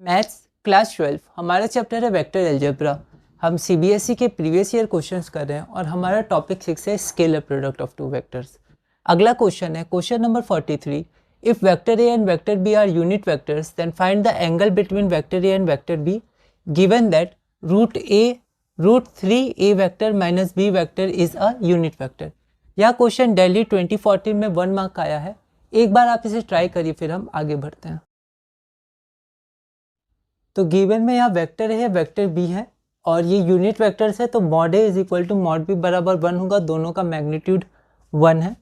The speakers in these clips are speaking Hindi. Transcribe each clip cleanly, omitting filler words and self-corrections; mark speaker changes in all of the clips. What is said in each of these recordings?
Speaker 1: मैथ्स क्लास 12 हमारा चैप्टर है वेक्टर अलजेब्रा। हम सीबीएसई के प्रीवियस ईयर क्वेश्चंस कर रहे हैं और हमारा टॉपिक 6 है scalar product of two vectors. अगला क्वेश्चन है question number 43। If vector A and vector B are unit vectors then find the angle between vector A and vector B given that √3 a vector minus B vector is a unit vector. यह क्वेश्चन दिल्ली 2014 में 1 मार्क का आया है। एक बार आप इसे ट्राई करिए, फिर हम आगे बढ़ते हैं। तो गिवन में यहाँ वेक्टर है, वेक्टर बी है और ये यूनिट वेक्टर्स है, तो mod A is equal to mod B बराबर 1 होगा। दोनों का मैग्नीट्यूड 1 है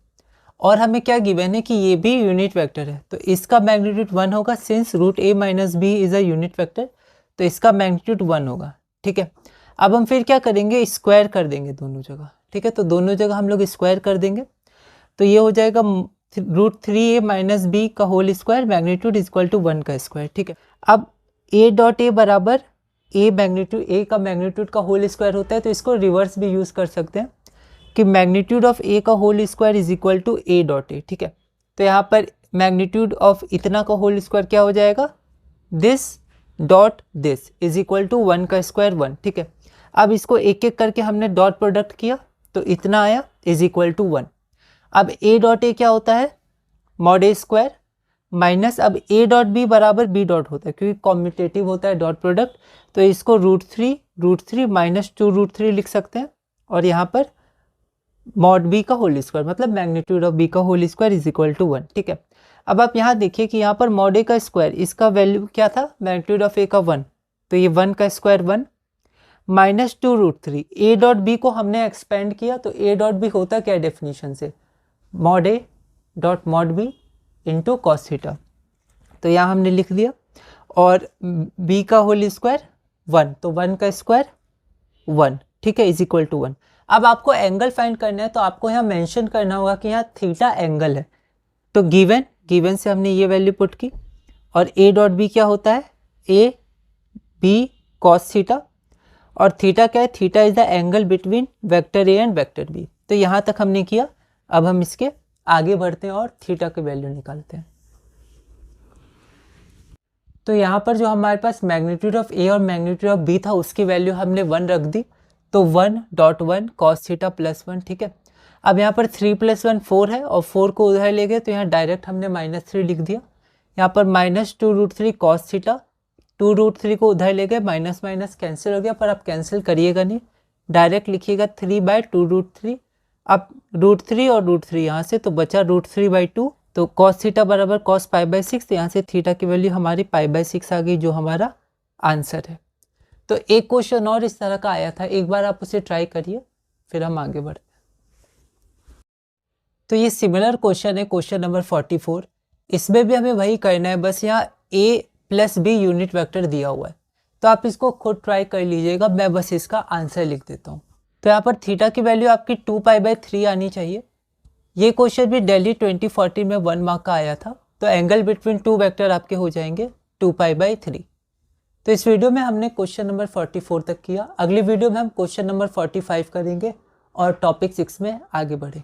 Speaker 1: और हमें क्या गिवन है कि ये भी यूनिट वेक्टर है, तो इसका मैग्नीट्यूड 1 होगा। Since √a minus B is a unit vector, तो इसका मैग्नीट्यूड 1 होगा। ठीक है, अब हम फिर क्या करेंगे, स्क्वायर कर देंगे दोनों जगह। ठीक है, तो दोनों जगह हम लोग स्क्वायर कर देंगे, तो ये हो जाएगा √3a माइनस बी का whole square magnitude is equal to 1 का स्क्वायर। ठीक है, अब a.a बराबर a मैग्नीट्यूड, a का मैग्नीट्यूड का होल स्क्वायर होता है, तो इसको रिवर्स भी यूज़ कर सकते हैं कि मैग्नीट्यूड ऑफ a का whole square is equal to a.a। ठीक है, तो यहाँ पर मैग्नीट्यूड ऑफ इतना का होल स्क्वायर क्या हो जाएगा, this dot this is equal to 1 का स्क्वायर 1। ठीक है, अब इसको एक एक करके हमने डॉट प्रोडक्ट किया तो इतना आया इज इक्वल टू 1। अब a.a क्या होता है, मॉड ए स्क्वायर माइनस, अब a डॉट बी बराबर b डॉट होता है क्योंकि कॉम्यूटेटिव होता है डॉट प्रोडक्ट, तो इसको √3 माइनस 2√3 लिख सकते हैं और यहाँ पर मॉड b का होल स्क्वायर मतलब मैग्नीट्यूड ऑफ b का whole square is equal to 1। ठीक है, अब आप यहाँ देखिए कि यहाँ पर मॉड ए का स्क्वायर, इसका वैल्यू क्या था, मैग्नीट्यूड ऑफ a का 1, तो ये 1 का square 1 minus 2√3। a dot B को हमने एक्सपेंड किया, तो a डॉट बी होता क्या डेफिनेशन से, mod A dot mod B into cos theta, तो यहाँ हमने लिख दिया। और b का होल स्क्वायर 1, तो 1 का स्क्वायर 1। ठीक है, इज इक्वल टू 1। अब आपको एंगल फाइंड करना है, तो आपको यहाँ मेंशन करना होगा कि यहाँ थीटा एंगल है, तो गिवन से हमने ये वैल्यू पुट की। और a डॉट बी क्या होता है, a b कॉस थीटा, और थीटा क्या है, theta is the angle between vector A and vector B. तो यहाँ तक हमने किया, अब हम इसके आगे बढ़ते हैं और थीटा के वैल्यू निकालते हैं। तो यहाँ पर जो हमारे पास मैग्नीट्यूड ऑफ ए और मैग्नीट्यूड ऑफ बी था, उसकी वैल्यू हमने 1 रख दी, तो 1.1 कॉस थीटा प्लस 1। ठीक है, अब यहाँ पर 3 + 1 4 है और 4 को उधर ले गए, तो यहाँ डायरेक्ट हमने -3 लिख दिया। यहाँ पर माइनस 2√3 कॉस थीटा, 2√3 को उधर ले गए, माइनस माइनस कैंसिल हो गया, पर आप कैंसिल करिएगा नहीं, डायरेक्ट लिखिएगा 3/2√3। अब √3 और √3 यहाँ से, तो बचा √3/2, तो cos थीटा बराबर cos π/6, तो यहाँ से थीटा की वैल्यू हमारी π/6 आ गई, जो हमारा आंसर है। तो एक क्वेश्चन और इस तरह का आया था, एक बार आप उसे ट्राई करिए, फिर हम आगे बढ़ते हैं। तो ये सिमिलर क्वेश्चन है क्वेश्चन नंबर 44। इसमें भी हमें वही करना है, बस यहाँ a + b यूनिट वेक्टर दिया हुआ है, तो आप इसको खुद ट्राई कर लीजिएगा, मैं बस इसका आंसर लिख देता हूँ। तो यहाँ पर थीटा की वैल्यू आपकी 2π/3 आनी चाहिए। ये क्वेश्चन भी दिल्ली 2014 में 1 मार्क का आया था, तो एंगल बिटवीन टू वेक्टर आपके हो जाएंगे 2π/3। तो इस वीडियो में हमने क्वेश्चन नंबर 44 तक किया। अगली वीडियो में हम क्वेश्चन नंबर 45 करेंगे और टॉपिक 6 में आगे बढ़ेंगे।